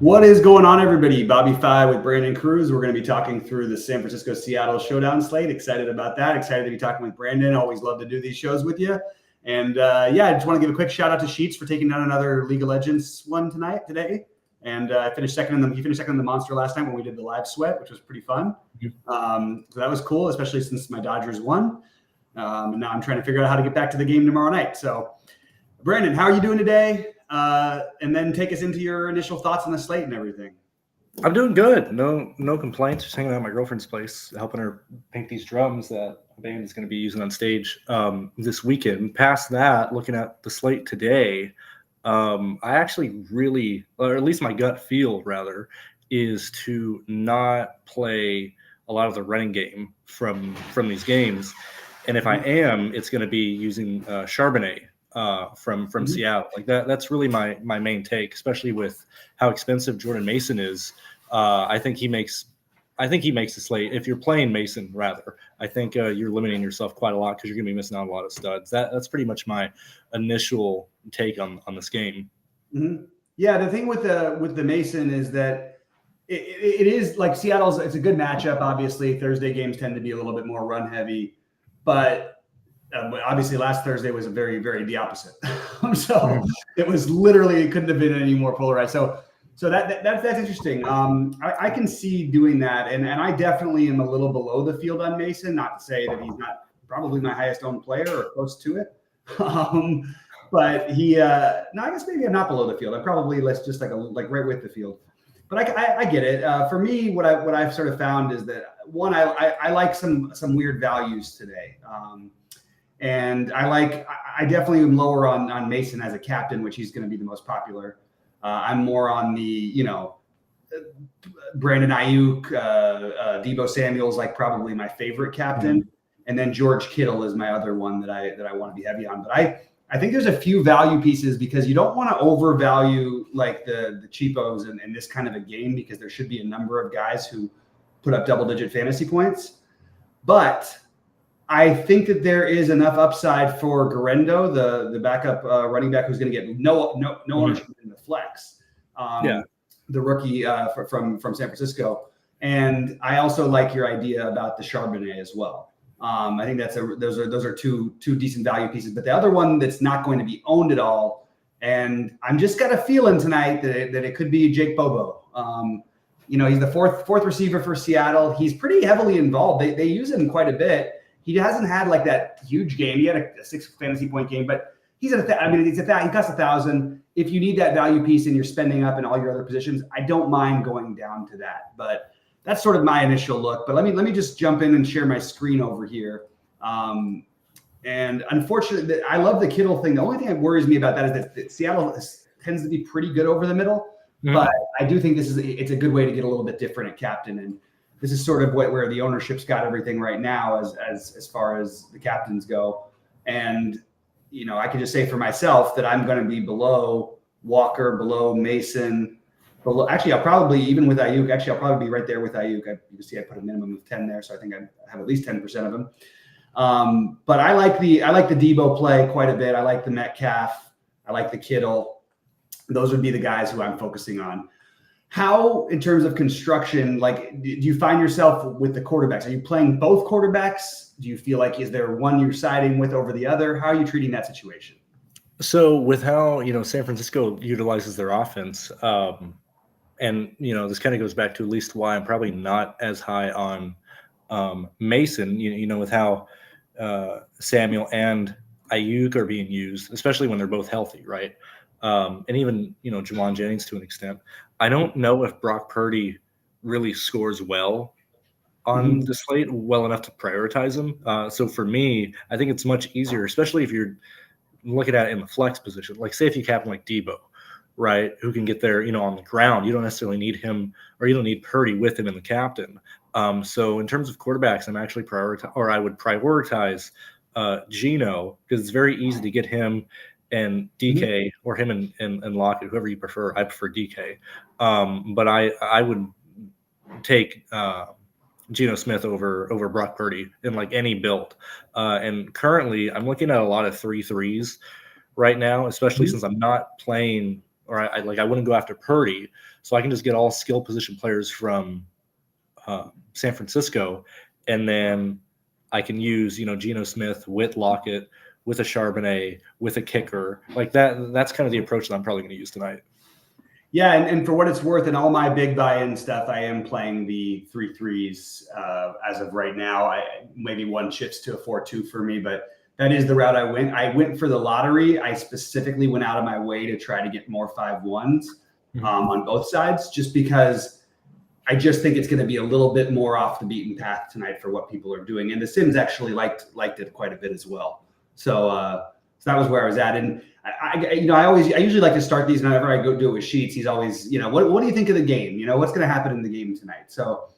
What is going on, everybody? Bobby Fi with Brandon Cruz. We're going to be talking through the San Francisco-Seattle showdown slate. Excited about that. Excited to be talking with Brandon. Always love to do these shows with you. And I just want to give a quick shout out to Sheets for taking down another League of Legends one today. And I finished second in the Monster last time when we did the live sweat, which was pretty fun. So that was cool, especially since my Dodgers won. And now I'm trying to figure out how to get back to the game tomorrow night. So, Brandon, how are you doing today? And then take us into your initial thoughts on the slate and everything. I'm doing good. No complaints. Just hanging out at my girlfriend's place, helping her paint these drums that the band is going to be using on stage this weekend. Past that, looking at the slate today, I actually really, or at least my gut feel rather, is to not play a lot of the running game from these games. And if I am, it's going to be using Charbonnet from Seattle. Like that's really my main take, especially with how expensive Jordan Mason is. I think he makes the slate. If you're playing Mason, rather, I think you're limiting yourself quite a lot because you're going to be missing out on a lot of studs. That's pretty much my initial take on this game. Mm-hmm. Yeah, the thing with the Mason is that it is like Seattle's. It's a good matchup. Obviously, Thursday games tend to be a little bit more run heavy, but obviously last Thursday was a very, very the opposite. So it was literally, it couldn't have been any more polarized. So that's interesting. I can see doing that. And I definitely am a little below the field on Mason, not to say that he's not probably my highest owned player or close to it. But he, I guess maybe I'm not below the field. I'm probably less just like right with the field. But I get it. For me, what I've sort of found is that one, I like some weird values today. And I definitely am lower on Mason as a captain, which he's going to be the most popular. I'm more on the, Brandon Ayuk, Deebo Samuel's like probably my favorite captain. And then George Kittle is my other one that I want to be heavy on. But I think there's a few value pieces because you don't want to overvalue like the cheapos in this kind of a game because there should be a number of guys who put up double-digit fantasy points. But I think that there is enough upside for Garendo, the backup running back who's going to get no ownership in the flex. The rookie from San Francisco. And I also like your idea about the Charbonnet as well. I think those are two decent value pieces. But the other one that's not going to be owned at all, and I'm just got a feeling tonight that it could be Jake Bobo. He's the fourth receiver for Seattle. He's pretty heavily involved. They use him quite a bit. He hasn't had like that huge game. He had a 6 fantasy point game, but he's at he costs 1,000. If you need that value piece and you're spending up in all your other positions, I don't mind going down to that. But that's sort of my initial look. But let me just jump in and share my screen over here. And unfortunately, I love the Kittle thing. The only thing that worries me about that is that Seattle tends to be pretty good over the middle. But I do think it's a good way to get a little bit different at captain. And this is sort of where the ownership's got everything right now as far as the captains go. And, I can just say for myself that I'm going to be below Walker, below Mason, actually, I'll probably, even with Ayuk, I'll probably be right there with Ayuk. You can see I put a minimum of 10 there, so I think I have at least 10% of them. But I like the Deebo play quite a bit. I like the Metcalf. I like the Kittle. Those would be the guys who I'm focusing on. How, in terms of construction, like, do you find yourself with the quarterbacks? Are you playing both quarterbacks? Do you feel like, is there one you're siding with over the other? How are you treating that situation? So with how, San Francisco utilizes their offense, and, this kind of goes back to at least why I'm probably not as high on Mason, with how Samuel and Ayuk are being used, especially when they're both healthy, right? And even, Juwan Jennings to an extent. I don't know if Brock Purdy really scores well on the slate, well enough to prioritize him. So for me, I think it's much easier, especially if you're looking at it in the flex position. Like, say if you captain like Deebo, right, who can get there, on the ground. You don't necessarily need him, or you don't need Purdy with him in the captain. So in terms of quarterbacks, I would prioritize Geno, because it's very easy to get him and DK or him and Lockett, whoever you prefer. I prefer DK. But I would take Geno Smith over Brock Purdy in like any build. And currently I'm looking at a lot of 3-3s right now, especially since I'm not playing or I wouldn't go after Purdy, so I can just get all skill position players from San Francisco, and then I can use Geno Smith with Lockett, with a Charbonnet, with a kicker like that. That's kind of the approach that I'm probably going to use tonight. Yeah, and for what it's worth, in all my big buy-in stuff, I am playing the 3-3s as of right now. Maybe one shifts to a 4-2 for me, but that is the route I went. I went for the lottery. I specifically went out of my way to try to get more 5-1s on both sides, just because I just think it's going to be a little bit more off the beaten path tonight for what people are doing. And the Sims actually liked it quite a bit as well. So that was where I was at. And I usually like to start these whenever I go do it with Sheets. He's always, what do you think of the game? What's going to happen in the game tonight? So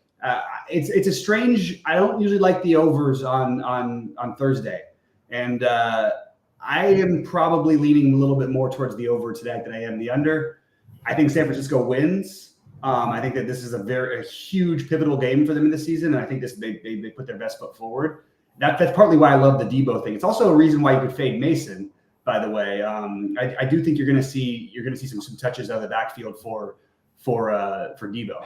it's a strange. I don't usually like the overs on Thursday, and I am probably leaning a little bit more towards the over today than I am the under. I think San Francisco wins. I think that this is a huge pivotal game for them in the season, and I think they put their best foot forward. That's partly why I love the Debo thing. It's also a reason why you could fade Mason. By the way, I do think you're going to see some touches out of the backfield for Debo.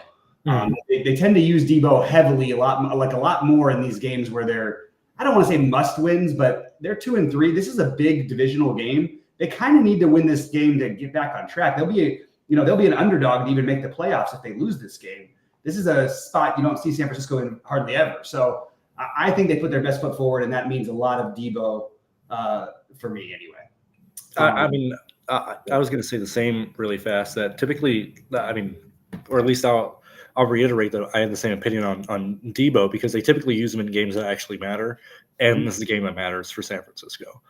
They tend to use Debo heavily a lot more in these games where they're, I don't want to say must wins, but they're 2-3. This is a big divisional game. They kind of need to win this game to get back on track. They'll be an underdog to even make the playoffs if they lose this game. This is a spot you don't see San Francisco in hardly ever. So I think they put their best foot forward, and that means a lot of Debo for me anyway. I was going to say the same really fast, that typically, or at least I'll reiterate that I have the same opinion on Debo, because they typically use him in games that actually matter. And this is a game that matters for San Francisco.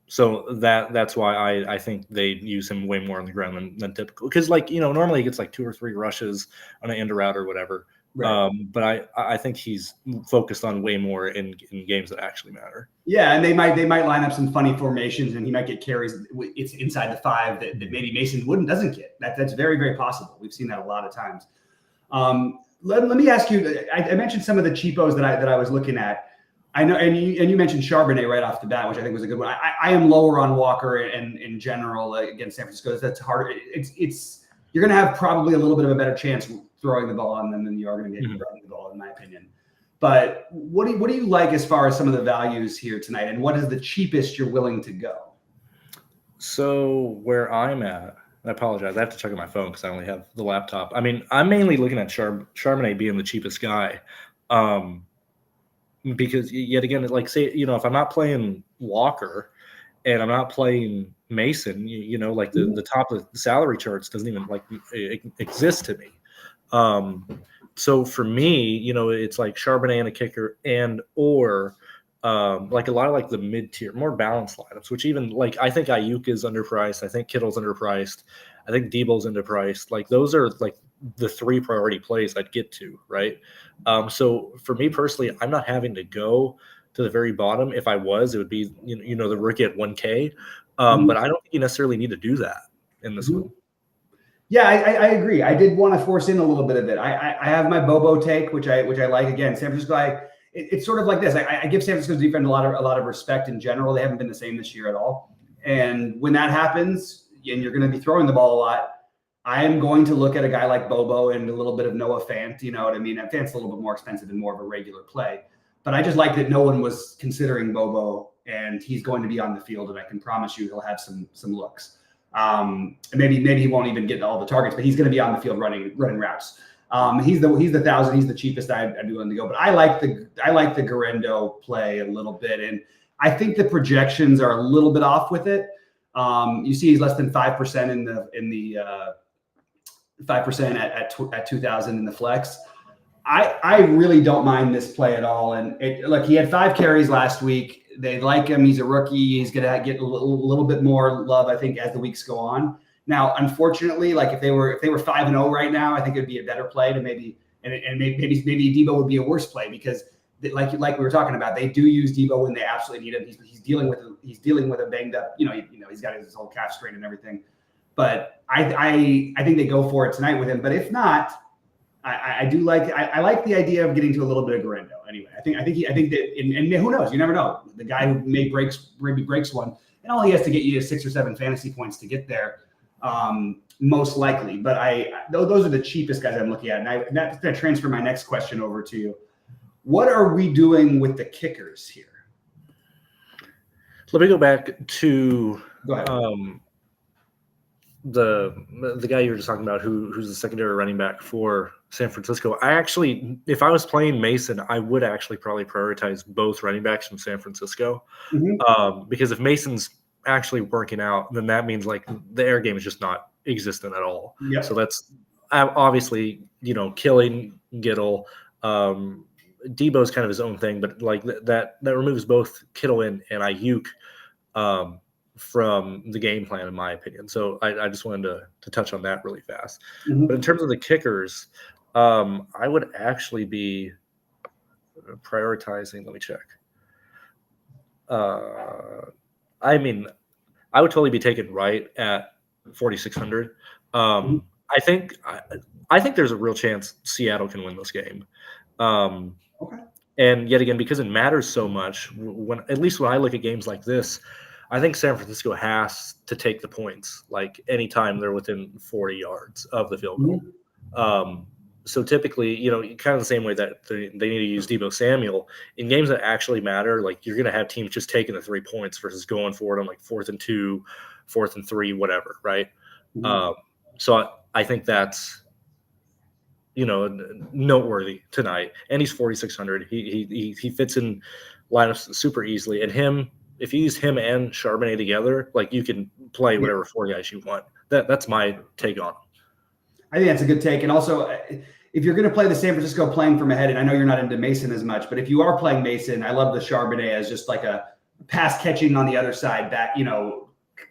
So that's why I think they use him way more on the ground than typical. Because normally he gets like 2 or 3 rushes on an end route or whatever. Right. But I think he's focused on way more in games that actually matter. Yeah, and they might line up some funny formations, and he might get carries. It's inside the 5 that maybe Mason doesn't get. That's very, very possible. We've seen that a lot of times. Let me ask you. I mentioned some of the cheapos that I was looking at. I know, and you mentioned Charbonnet right off the bat, which I think was a good one. I am lower on Walker and in general against San Francisco. That's hard. It's you're going to have probably a little bit of a better chance throwing the ball on them than you are going to get running the ball, in my opinion. But what do you like as far as some of the values here tonight, and what is the cheapest you're willing to go? So where I'm at, I apologize, I have to check on my phone because I only have the laptop. I'm mainly looking at Charbonnet being the cheapest guy, because yet again, say if I'm not playing Walker and I'm not playing Mason, the top of the salary charts doesn't even exist to me. So for me, it's like Charbonnet and a kicker or a lot of the mid-tier, more balanced lineups, which even I think Ayuk is underpriced. I think Kittle's underpriced. I think Debo's underpriced. Those are the 3 priority plays I'd get to, right? So for me personally, I'm not having to go to the very bottom. If I was, it would be, the rookie at 1K. But I don't think you necessarily need to do that in this one. Yeah, I agree. I did want to force in a little bit of it. I have my Bobo take, which I like. Again, San Francisco, it's sort of like this. I give San Francisco's defense a lot of respect in general. They haven't been the same this year at all. And when that happens, and you're going to be throwing the ball a lot, I am going to look at a guy like Bobo and a little bit of Noah Fant. You know what I mean? Fant's a little bit more expensive and more of a regular play. But I just like that no one was considering Bobo, and he's going to be on the field, and I can promise you he'll have some looks. Maybe he won't even get all the targets, but he's going to be on the field running routes. He's the 1,000. He's the cheapest I'd be willing to go. But I like the Garendo play a little bit, and I think the projections are a little bit off with it. You see, he's less than 5% in the 5% at 2,000 in the flex. I really don't mind this play at all. And he had 5 carries last week. They like him. He's a rookie. He's going to get a little bit more love, I think, as the weeks go on. Now, unfortunately, if they were 5-0 right now, I think it would be a better play to maybe Debo would be a worse play, because like we were talking about, they do use Debo when they absolutely need him. He's dealing with a banged up, he's got his whole calf strain and everything. But I think they go for it tonight with him. But if not, I like the idea of getting to a little bit of Garendo. Anyway, I think that, and who knows? You never know. The guy who maybe breaks one, and all he has to get you is 6 or 7 fantasy points to get there. most likely. But those are the cheapest guys I'm looking at. And that's going to transfer my next question over to you. What are we doing with the kickers here? Let me go back to Go ahead. The guy you were just talking about, who's the secondary running back for San Francisco. If I was playing Mason, I would actually probably prioritize both running backs from San Francisco, because if Mason's actually working out, then that means like the air game is just not existent at all. Yep. So that's obviously, killing Kittle. Debo's kind of his own thing, but like that removes both Kittle and Ayuk from the game plan, in my opinion. So I just wanted to touch on that really fast. But in terms of the kickers, I would actually be prioritizing. Let me check. I mean, I would totally be taken right at 4,600. I think there's a real chance Seattle can win this game. Okay. And yet again, because it matters so much, at least when I look at games like this, I think San Francisco has to take the points, like anytime they're within 40 yards of the field goal. So typically, kind of the same way that they need to use Deebo Samuel in games that actually matter. Like you're going to have teams just taking the 3 points versus going for it on like 4th and 2, 4th and 3, whatever, right? So I think that's noteworthy tonight. And he's 4,600. He fits in lineups super easily. And if you use him and Charbonnet together, like you can play whatever 4 guys you want. That's my take on him. I think that's a good take. And also, if you're going to play the San Francisco playing from ahead, and I know you're not into Mason as much, but if you are playing Mason, I love the Charbonnet as just like a pass catching on the other side, that,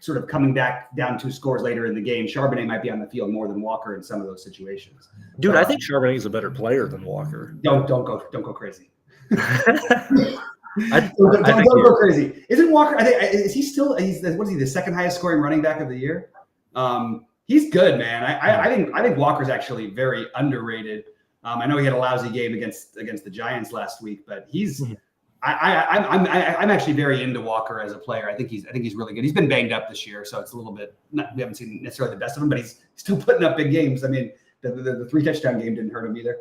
sort of coming back down 2 scores later in the game. Charbonnet might be on the field more than Walker in some of those situations. Dude, I think Charbonnet is a better player than Walker. Don't go crazy. Don't go crazy. Isn't Walker? Is he still? What is he? The second highest scoring running back of the year. He's good, man. I think Walker's actually very underrated. I know he had a lousy game against the Giants last week, but he's. I'm actually very into Walker as a player. I think he's really good. He's been banged up this year, so it's a little bit. We haven't seen necessarily the best of him, but he's still putting up big games. I mean, the 3 touchdown game didn't hurt him either.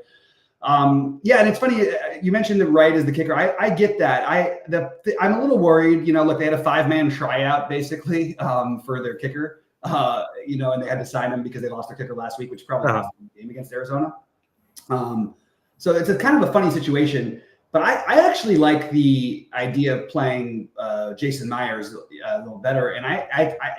Yeah, and it's funny you mentioned the right as the kicker. I get that. I'm a little worried. Look, they had a 5-man tryout basically for their kicker. And they had to sign him because they lost their kicker last week, which probably lost the game against Arizona. So it's a kind of a funny situation. But I actually like the idea of playing Jason Myers a little better. And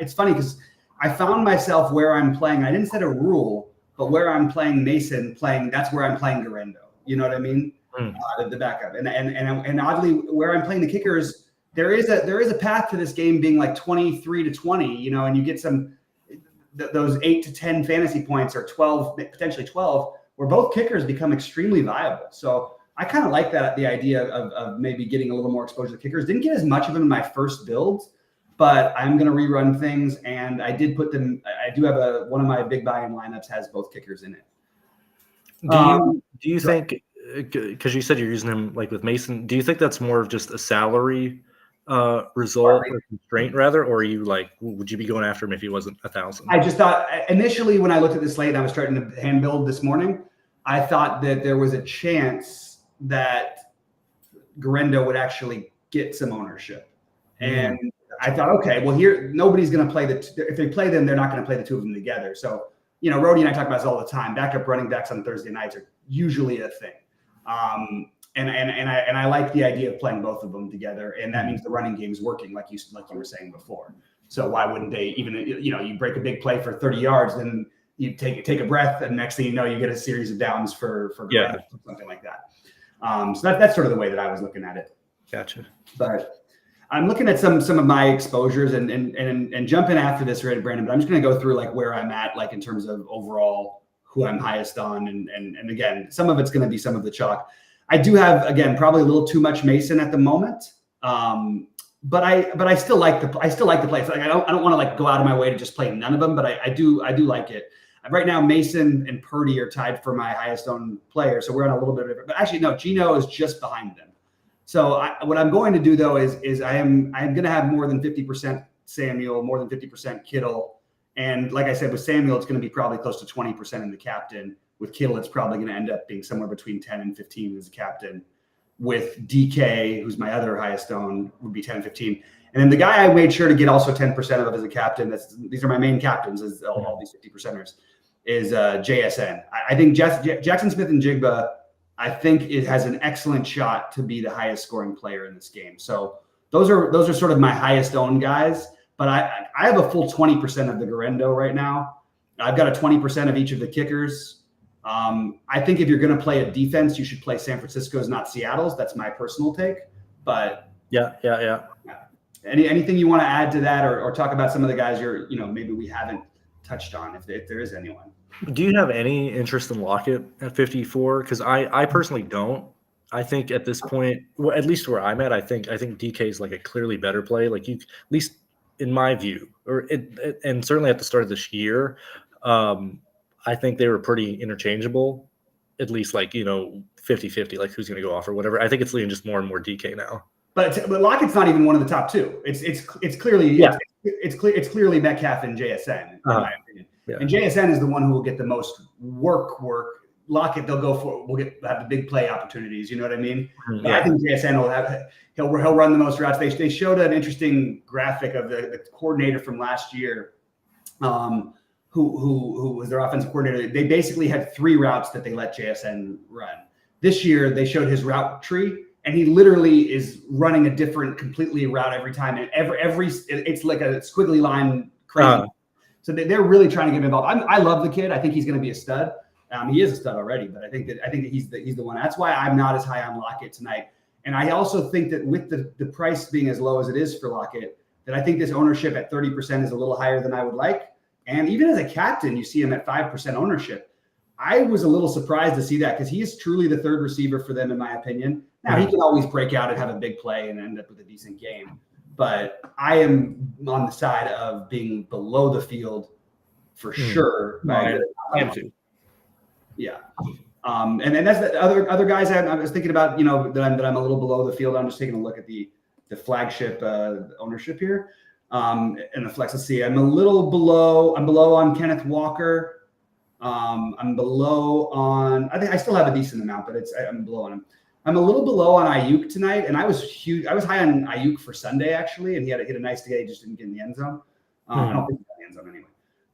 it's funny because I found myself where I'm playing. I didn't set a rule, but where I'm playing Mason, that's where I'm playing Garendo. You know what I mean? The backup. And oddly, where I'm playing the kickers, there is a path to this game being like 23-20. And you get those 8 to 10 fantasy points or 12, potentially 12, where both kickers become extremely viable. So I kind of like the idea of maybe getting a little more exposure to kickers. Didn't get as much of them in my first builds, but I'm going to rerun things. And I did put them. I do have one of my big buy-in lineups has both kickers in it. Do you think, because you said you're using him like with Mason, do you think that's more of just a salary result or constraint rather, or are you like, would you be going after him if he wasn't 1,000? I just thought initially when I looked at this slate and I was starting to hand build this morning, I thought that there was a chance that Garendo would actually get some ownership. And I thought, okay, well here, nobody's going to play if they play them, they're not going to play the 2 of them together. So, Rody and I talk about this all the time. Backup running backs on Thursday nights are usually a thing. And I like the idea of playing both of them together. And that means the running game is working like you were saying before. So why wouldn't they even, you break a big play for 30 yards, then you take a breath, and next thing you know, you get a series of downs for something like that. So that's sort of the way that I was looking at it. Gotcha. But I'm looking at some of my exposures and jump in after this, right, Brandon. But I'm just going to go through like where I'm at, like in terms of overall who I'm highest on, and again, some of it's going to be some of the chalk. I do have, again, probably a little too much Mason at the moment, but I still like the play. Like I don't want to like go out of my way to just play none of them, but I do like it. Right now, Mason and Purdy are tied for my highest owned player, so we're on a little bit of it. But actually, no, Geno is just behind them. So what I'm going to do though is I'm going to have more than 50% Samuel, more than 50% Kittle, And like I said, with Samuel, it's going to be probably close to 20% in the captain. With Kittle, it's probably going to end up being somewhere between 10 and 15 as a captain. With DK, who's my other highest owned, would be 10, 15. And then the guy I made sure to get also 10% of as a captain, these are my main captains, is all these 50%ers, is JSN. I think Jackson Smith and Jigba, I think it has an excellent shot to be the highest scoring player in this game. So those are sort of my highest owned guys. But I have a full 20% of the Garendo right now. I've got a 20% of each of the kickers. I think if you're going to play a defense, you should play San Francisco's, not Seattle's. That's my personal take. But yeah. Anything you want to add to that, or talk about some of the guys maybe we haven't touched on, if there is anyone. Do you have any interest in Lockett at 54? Because I personally don't. I think at this point, well, at least where I'm at, I think DK is like a clearly better play. Like, you, at least in my view, and certainly at the start of this year, I think they were pretty interchangeable, at least 50-50, like who's going to go off or whatever. I think it's leaning just more and more DK now. But Lockett's not even one of the top two. It's clearly it's clearly Metcalf and JSN in my opinion. Yeah. And JSN is the one who will get the most work. Lockett, they'll have the big play opportunities. You know what I mean? Mm-hmm. I think JSN he'll run the most routes. They showed an interesting graphic of the coordinator from last year, who was their offensive coordinator. They basically had 3 routes that they let JSN run. This year they showed his route tree, and he literally is running a different completely route every time. And every it's like a squiggly line, crazy. So they're really trying to get him involved. I love the kid. I think he's going to be a stud. He is a stud already, but I think that he's the one. That's why I'm not as high on Lockett tonight. And I also think that with the price being as low as it is for Lockett, that I think this ownership at 30% is a little higher than I would like. And even as a captain, you see him at 5% ownership. I was a little surprised to see that, because he is truly the third receiver for them, in my opinion. Now, he can always break out and have a big play and end up with a decent game. But I am on the side of being below the field for sure. I am too. Yeah. And then that's the other guys I was thinking about, that I'm a little below the field. I'm just taking a look at the flagship ownership here. And the flex. Let's see. I'm below on Kenneth Walker. I'm below on, I think I still have a decent amount, but I'm below on him. I'm a little below on Ayuk tonight, and I was high on Ayuk for Sunday, actually, and he hit a nice day. He just didn't get in the end zone. I don't think he got in the end zone anyway.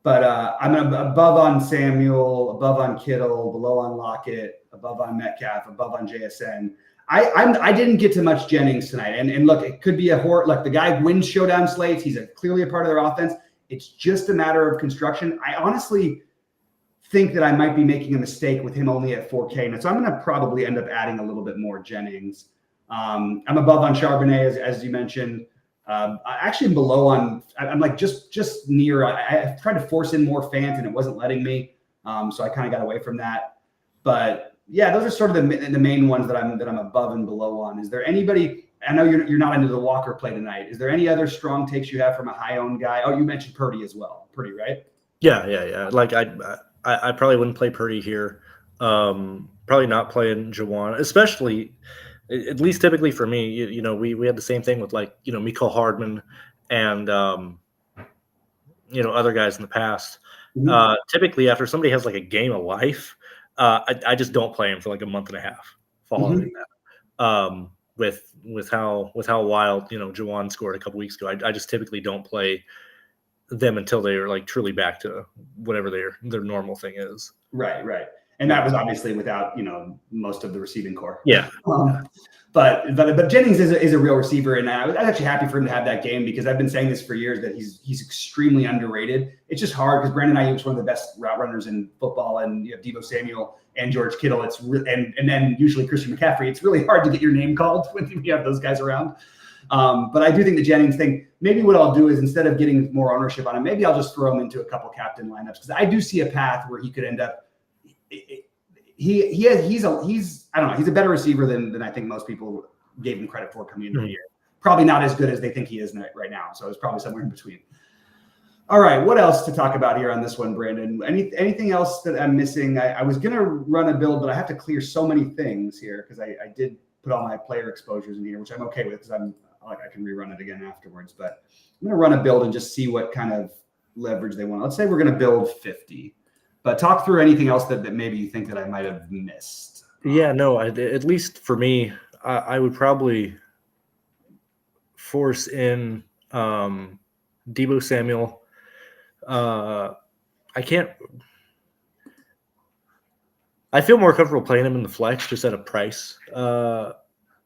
But I'm above on Samuel, above on Kittle, below on Lockett, above on Metcalf, above on JSN. I didn't get to much Jennings tonight, and look, it could be the guy wins showdown slates. He's clearly a part of their offense. It's just a matter of construction. I honestly think that I might be making a mistake with him only at 4K. And so I'm going to probably end up adding a little bit more Jennings. I'm above on Charbonnet, as you mentioned. I actually am below on, I'm like just near, I tried to force in more Fant and it wasn't letting me. So I kind of got away from that. But yeah, those are sort of the main ones that I'm above and below on. Is there anybody, I know you're not into the Walker play tonight. Is there any other strong takes you have from a high owned guy? Oh, you mentioned Purdy as well. Purdy, right? Yeah. Like I probably wouldn't play Purdy here. Probably not playing Jawan, especially, at least typically for me. We had the same thing with Mecole Hardman and other guys in the past. Mm-hmm. Typically, after somebody has like a game of life, I just don't play him for like a month and a half following that. With how wild Jawan scored a couple weeks ago, I just typically don't play them until they are like truly back to whatever their normal thing is. Right. And that was obviously without, most of the receiving core. Yeah. But Jennings is a real receiver, and I was actually happy for him to have that game, because I've been saying this for years that he's extremely underrated. It's just hard because Brandon Ayuk is one of the best route runners in football, and you have Deebo Samuel and George Kittle. It's and then usually Christian McCaffrey. It's really hard to get your name called when you have those guys around. But I do think the Jennings thing, maybe what I'll do is, instead of getting more ownership on him, maybe I'll just throw him into a couple captain lineups, because I do see a path where he could end up. He's I don't know, he's a better receiver than I think most people gave him credit for coming into the year. Probably not as good as they think he is right now. So it's probably somewhere in between. All right, what else to talk about here on this one, Brandon? Anything else that I'm missing? I was gonna run a build, but I have to clear so many things here, because I did put all my player exposures in here, which I'm okay with, because I can rerun it again afterwards. But I'm gonna run a build and just see what kind of leverage they want. Let's say we're going to build 50, but talk through anything else that maybe you think that I might have missed. Yeah, no, at least for me, I would probably force in Deebo Samuel. I feel more comfortable playing him in the flex just at a price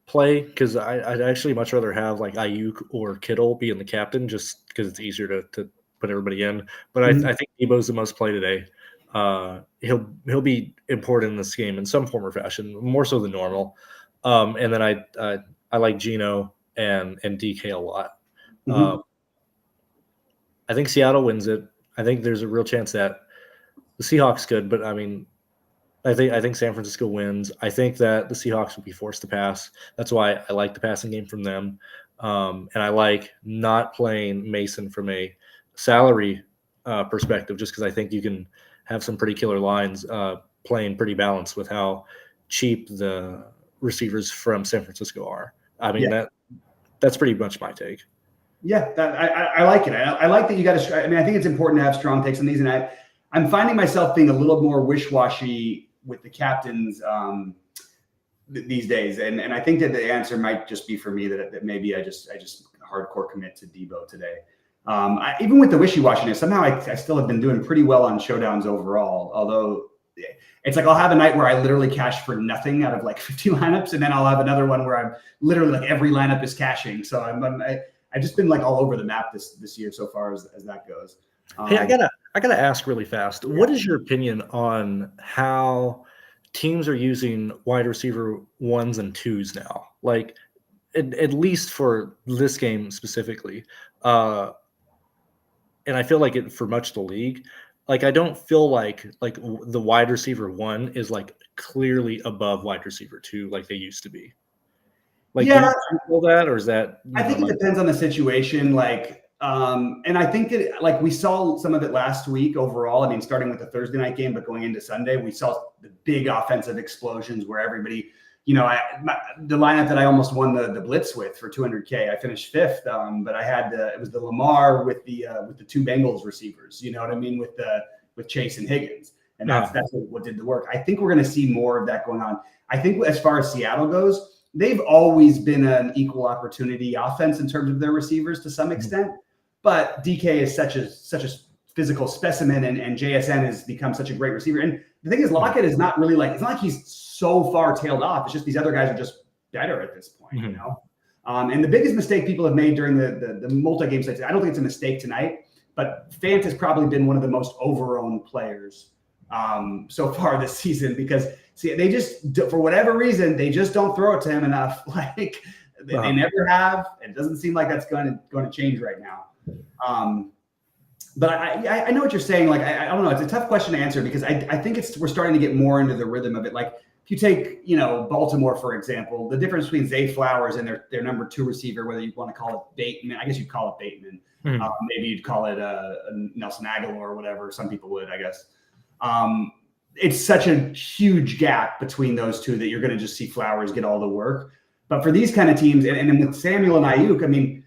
play, because I'd actually much rather have like Ayuk or Kittle be in the captain, just because it's easier to put everybody in. But I think Deebo's the most play today. He'll be important in this game in some form or fashion, more so than normal. And then I like Geno and DK a lot. I think Seattle wins it. I think there's a real chance that the Seahawks could, but I mean, I think San Francisco wins. I think that the Seahawks will be forced to pass. That's why I like the passing game from them. And I like not playing Mason from a salary perspective, just because I think you can have some pretty killer lines playing pretty balanced with how cheap the receivers from San Francisco are. I mean, that's pretty much my take. Yeah, I like it. I like that you got to. I mean, I think it's important to have strong takes on these, and I'm finding myself being a little more wish-washy with the captains these days, and I think that the answer might just be for me that maybe I just hardcore commit to Deebo today. Even with the wishy-washiness, somehow I still have been doing pretty well on showdowns overall. Although it's like I'll have a night where I literally cash for nothing out of like 50 lineups, and then I'll have another one where I'm literally like every lineup is cashing. So I've just been like all over the map this year so far as that goes. Hey, I gotta ask really fast. Yeah. What is your opinion on how teams are using wide receiver 1s and 2s now? Like, at least for this game specifically, and I feel like it for much of the league. Like, I don't feel like the wide receiver 1 is like clearly above wide receiver 2 like they used to be. Like, do you feel that, or is that? I think it depends on the situation. Like. And I think that like we saw some of it last week overall. I mean, starting with the Thursday night game, but going into Sunday, we saw the big offensive explosions where everybody, the lineup that I almost won the blitz with for 200K, I finished 5th. But I had it was the Lamar with the 2 Bengals receivers. You know what I mean, with Chase and Higgins, and that's what did the work. I think we're going to see more of that going on. I think as far as Seattle goes, they've always been an equal opportunity offense in terms of their receivers to some extent. But DK is such a physical specimen, and JSN has become such a great receiver. And the thing is, Lockett is not really it's not like he's so far tailed off. It's just these other guys are just better at this point, And the biggest mistake people have made during the multi-game sites, I don't think it's a mistake tonight, but Fant has probably been one of the most over-owned players so far this season, because they just, for whatever reason, they just don't throw it to him enough. Like they never have. It doesn't seem like that's going to change right now. But I know what you're saying. Like, I don't know. It's a tough question to answer, because I think we're starting to get more into the rhythm of it. Like, if you take, Baltimore, for example, the difference between Zay Flowers and their number 2 receiver, whether you want to call it Bateman, I guess you'd call it Bateman. Maybe you'd call it Nelson Aguilar or whatever. Some people would, I guess. It's such a huge gap between those two that you're going to just see Flowers get all the work. But for these kind of teams, and then with Samuel and Ayuk, I mean,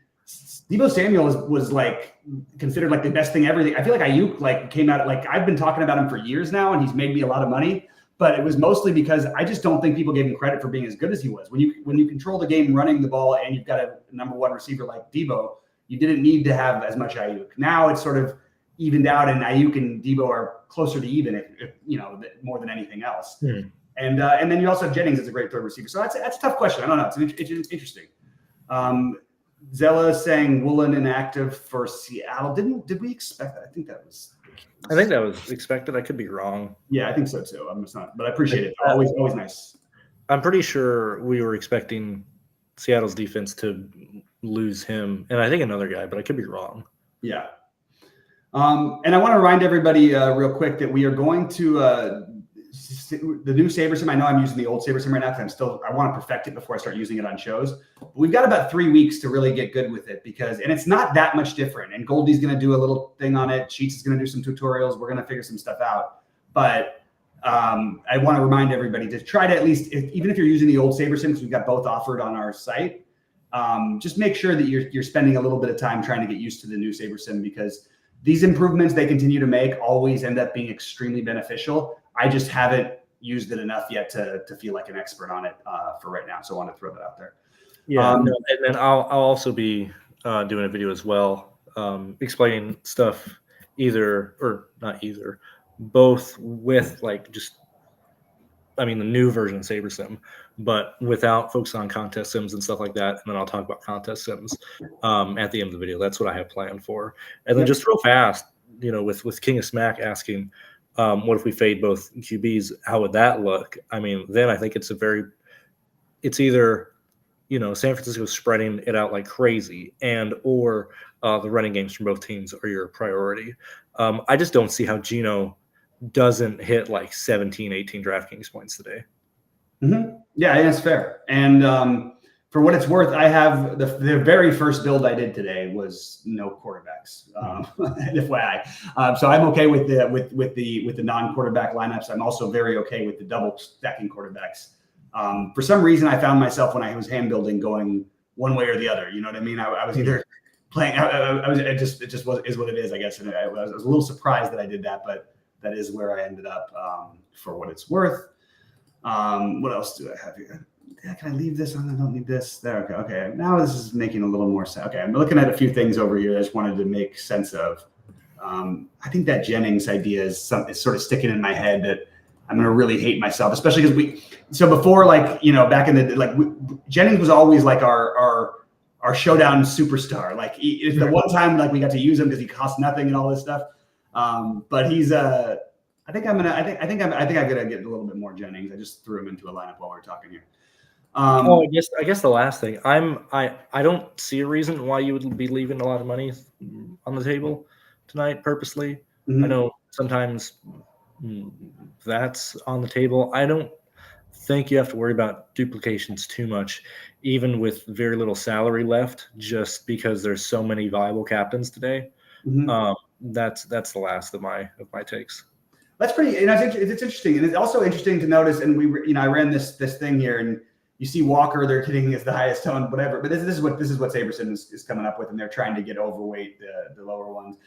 Deebo Samuel was like considered like the best thing ever. I feel like Ayuk like came out, like I've been talking about him for years now, and he's made me a lot of money. But it was mostly because I just don't think people gave him credit for being as good as he was. When you control the game running the ball and you've got a number 1 receiver like Deebo, you didn't need to have as much Ayuk. Now it's sort of evened out, and Ayuk and Deebo are closer to even, if more than anything else. And then you also have Jennings as a great third receiver. So that's a tough question. I don't know. It's interesting. Zella saying Woolen inactive for Seattle. Did we expect that? I think that was expected. I could be wrong. Yeah, I think so too. I'm just not, but I appreciate it. Always nice. I'm pretty sure we were expecting Seattle's defense to lose him, and I think another guy, but I could be wrong. Yeah. And I want to remind everybody real quick that we are going to the new SaberSim. I know I'm using the old SaberSim right now because I want to perfect it before I start using it on shows. But we've got about 3 weeks to really get good with it, and it's not that much different. And Goldie's going to do a little thing on it. Sheets is going to do some tutorials. We're going to figure some stuff out. But I want to remind everybody to try to at least, even if you're using the old SaberSim, because we've got both offered on our site, just make sure that you're spending a little bit of time trying to get used to the new SaberSim, because these improvements they continue to make always end up being extremely beneficial. I just haven't used it enough yet to feel like an expert on it for right now. So I want to throw that out there. Yeah, and then I'll also be doing a video as well, explaining stuff both with like the new version of SaberSim, but without focus on contest sims and stuff like that. And then I'll talk about contest sims at the end of the video. That's what I have planned for. And then just real fast, with King of Smack asking, what if we fade both QBs? How would that look? I mean, then I think it's either San Francisco spreading it out like crazy or the running games from both teams are your priority. I just don't see how Geno doesn't hit like 17, 18 DraftKings points today. Mm-hmm. Yeah, that's fair. And for what it's worth, I have the very first build I did today was no quarterbacks. FYI, so I'm okay with the non-quarterback lineups. I'm also very okay with the double stacking quarterbacks. For some reason, I found myself when I was hand building going one way or the other. You know what I mean? I was either playing. It just is what it is, I guess. And I was a little surprised that I did that, but that is where I ended up for what it's worth. What else do I have here? Yeah, can I leave this on? I don't need this. There. Okay. Now this is making a little more sense. Okay, I'm looking at a few things over here I just wanted to make sense of. I think that Jennings idea is sort of sticking in my head that I'm going to really hate myself, especially because before, back in the, Jennings was always like our showdown superstar. Like it's the one time we got to use him because he cost nothing and all this stuff. But he's I think I'm gonna get a little bit more Jennings. I just threw him into a lineup while we were talking here. I guess the last thing I don't see a reason why you would be leaving a lot of money on the table tonight purposely. Mm-hmm. I know sometimes that's on the table. I don't think you have to worry about duplications too much, even with very little salary left, just because there's so many viable captains today. Mm-hmm. That's the last of my takes. That's pretty. It's interesting, and it's also interesting to notice. And I ran this thing here, and you see Walker, they're hitting as the highest tone, whatever. But this is what SaberSim is coming up with, and they're trying to get overweight the lower ones.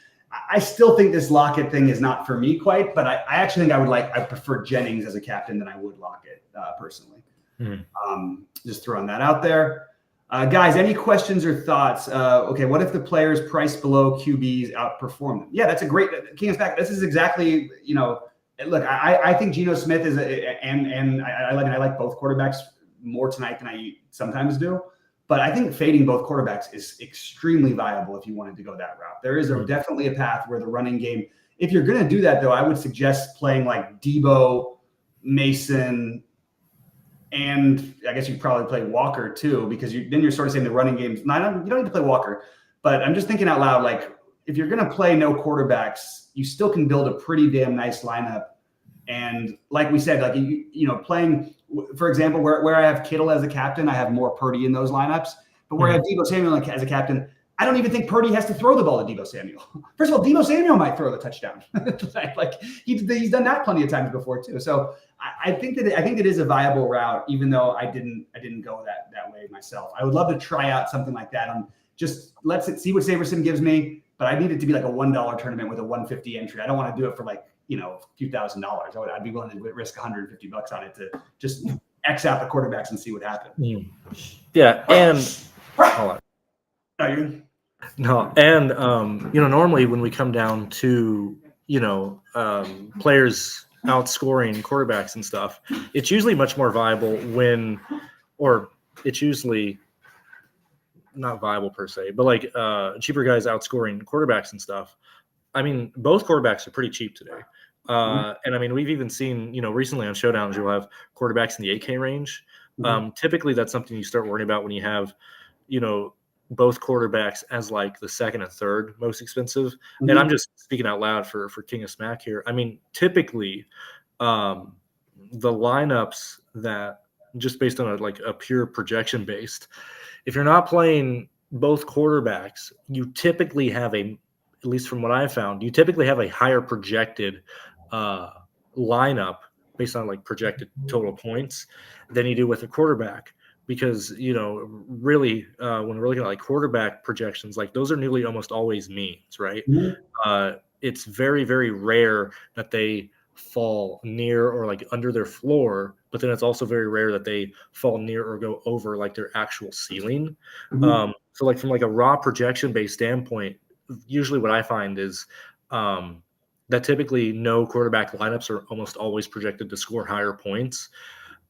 I still think this Lockett thing is not for me quite, but I actually think I prefer Jennings as a captain than I would Lockett personally. Mm-hmm. Just throwing that out there. Guys, any questions or thoughts? Okay, what if the players priced below QBs outperform them? Yeah, that's a great King of Smack. This is exactly, look, I think Geno Smith is and I like both quarterbacks more tonight than I sometimes do. But I think fading both quarterbacks is extremely viable if you wanted to go that route. There is definitely a path where the running game, if you're going to do that, though, I would suggest playing like Debo, Mason, and I guess you probably play Walker too, because then you're sort of saying the running games. You don't need to play Walker, but I'm just thinking out loud, like if you're going to play no quarterbacks, you still can build a pretty damn nice lineup. And like we said, like playing, for example, where I have Kittle as a captain, I have more Purdy in those lineups. But where I have Deebo Samuel as a captain, I don't even think Purdy has to throw the ball to Deebo Samuel. First of all, Deebo Samuel might throw the touchdown. Like he's done that plenty of times before too. So I think it is a viable route, even though I didn't go that way myself. I would love to try out something like that. Let's see what SaberSim gives me. But I need it to be like a $1 tournament with a 150 entry. I don't want to do it for like a few $1,000s. I'd be willing to risk $150 on it to just X out the quarterbacks and see what happens. Yeah, and hold on. Normally when we come down to players outscoring quarterbacks and stuff, it's usually much more viable it's usually not viable per se, but like cheaper guys outscoring quarterbacks and stuff. I mean, both quarterbacks are pretty cheap today. And I mean, we've even seen, recently on showdowns, you'll have quarterbacks in the 8K range. Typically that's something you start worrying about when you have, both quarterbacks as like the second and third most expensive. Mm-hmm. And I'm just speaking out loud for King of Smack here. I mean, typically the lineups that just based on a pure projection based, if you're not playing both quarterbacks, you typically have at least from what I've found, you typically have a higher projected lineup based on projected total points than you do with a quarterback. because, really, when we're looking at like quarterback projections, like those are nearly almost always means, right? It's very, very rare that they fall near or like under their floor, but then it's also very rare that they fall near or go over like their actual ceiling. So like from like a raw projection based standpoint, usually what I find is that typically no quarterback lineups are almost always projected to score higher points.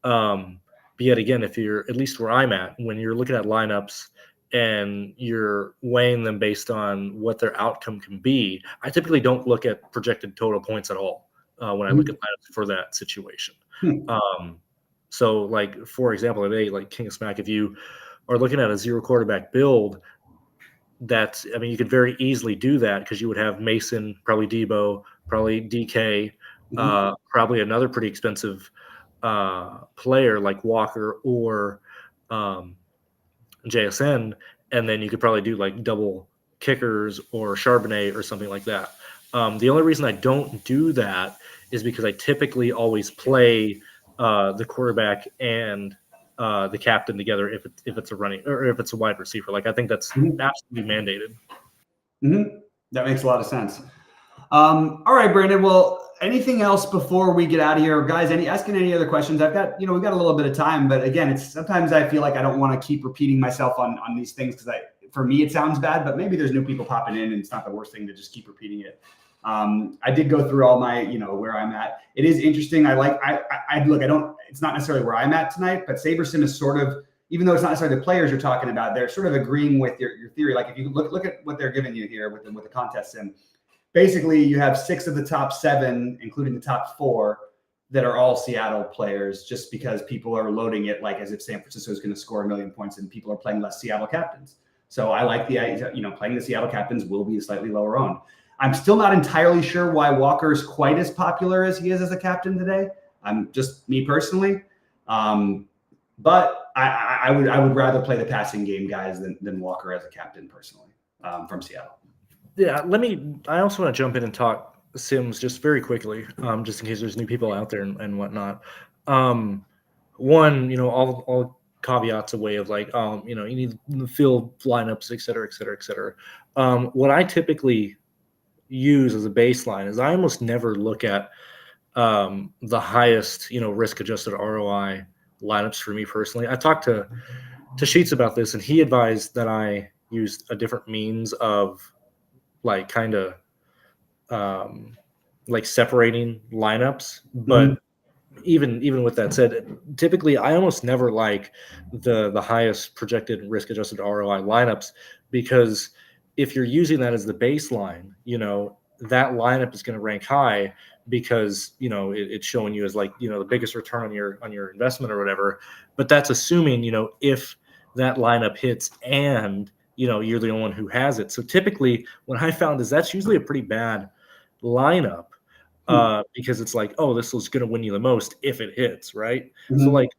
But yet again, if you're at least where I'm at, when you're looking at lineups and you're weighing them based on what their outcome can be, I typically don't look at projected total points at all when I look at lineups for that situation. So, like, for example, today, like King of Smack, if you are looking at a 0 quarterback build, you could very easily do that because you would have Mason, probably Debo, probably DK, probably another pretty expensive player like Walker or JSN, and then you could probably do like double kickers or Charbonnet or something like that. The only reason I don't do that is because I typically always play the quarterback and the captain together if it's a running or if it's a wide receiver. Like I think that's absolutely mandated. That makes a lot of sense. All right, Brandon. Well, anything else before we get out of here, guys? Asking any other questions? I've got, we've got a little bit of time, but again, it's sometimes I feel like I don't want to keep repeating myself on these things because for me it sounds bad, but maybe there's new people popping in, and it's not the worst thing to just keep repeating it. I did go through all my, where I'm at. It is interesting. It's not necessarily where I'm at tonight, but SaberSim is sort of, even though it's not necessarily the players you're talking about, they're sort of agreeing with your theory. Like if you look at what they're giving you here with the contest sim. Basically, you have 6 of the top 7, including the top 4, that are all Seattle players, just because people are loading it like as if San Francisco is going to score 1 million points and people are playing less Seattle captains. So I like the idea, playing the Seattle captains will be slightly lower owned. I'm still not entirely sure why Walker is quite as popular as he is as a captain today. I'm just me personally. But I would rather play the passing game guys than Walker as a captain personally from Seattle. Yeah, I also want to jump in and talk Sims just very quickly, just in case there's new people out there and whatnot. One, all caveats away of like, you need the field lineups, et cetera, et cetera, et cetera. What I typically use as a baseline is I almost never look at the highest, risk-adjusted ROI lineups for me personally. I talked to Sheets about this, and he advised that I used a different means of like kind of like separating lineups. But even with that said, typically I almost never like the highest projected risk-adjusted ROI lineups, because if you're using that as the baseline, that lineup is going to rank high because it's showing you as like the biggest return on your investment or whatever. But that's assuming if that lineup hits and you're the only one who has it. So typically what I found is that's usually a pretty bad lineup because it's like, oh, this is going to win you the most if it hits, right? So like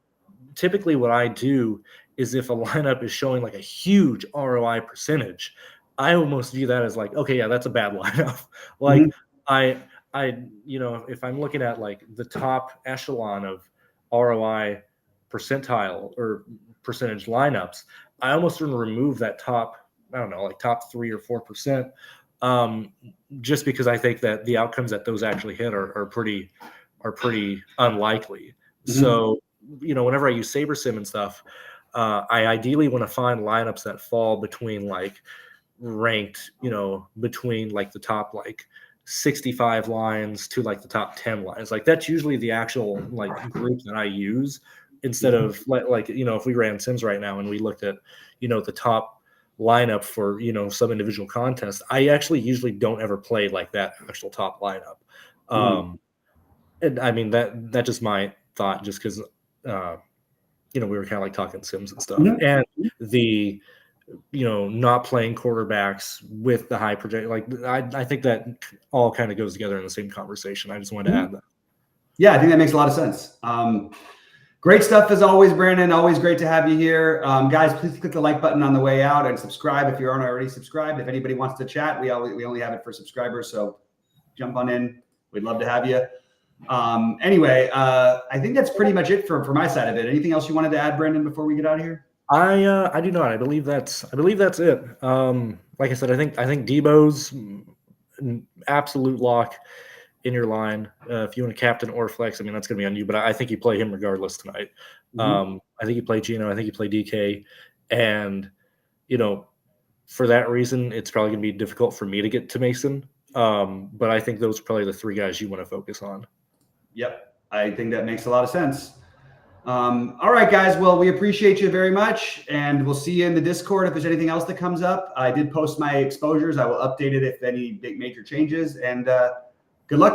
typically what I do is if a lineup is showing like a huge ROI percentage, I almost view that as like, okay, yeah, that's a bad lineup. Like I if I'm looking at like the top echelon of ROI percentile or percentage lineups, I almost want to remove that top 3 or 4%, just because I think that the outcomes that those actually hit are pretty unlikely. So, whenever I use SaberSim and stuff, I ideally want to find lineups that fall between like ranked, between like the top like 65 lines to like the top 10 lines. Like that's usually the actual like group that I use, instead of like if we ran Sims right now and we looked at the top lineup for some individual contest, I actually usually don't ever play like that actual top lineup. And I mean that's just my thought, just because we were kind of like talking Sims and stuff, and the not playing quarterbacks with the high project. Like I think that all kind of goes together in the same conversation. I just wanted to add that. Yeah, I think that makes a lot of sense. Great stuff as always, Brandon. Always great to have you here. Guys, please click the like button on the way out and subscribe if you aren't already subscribed. If anybody wants to chat, we only have it for subscribers, so jump on in. We'd love to have you. Anyway, I think that's pretty much it for my side of it. Anything else you wanted to add, Brendan, before we get out of here? I do not. I believe that's it. Like I said, I think Debo's an absolute lock in your line. If you want to captain or flex, I mean, that's going to be on you, but I think you play him regardless tonight. I think you play Gino. I think you play DK. And, for that reason, it's probably going to be difficult for me to get to Mason. But I think those are probably the three guys you want to focus on. Yep. I think that makes a lot of sense. All right, guys. Well, we appreciate you very much, and we'll see you in the Discord if there's anything else that comes up. I did post my exposures. I will update it if any big major changes, and good luck to everyone.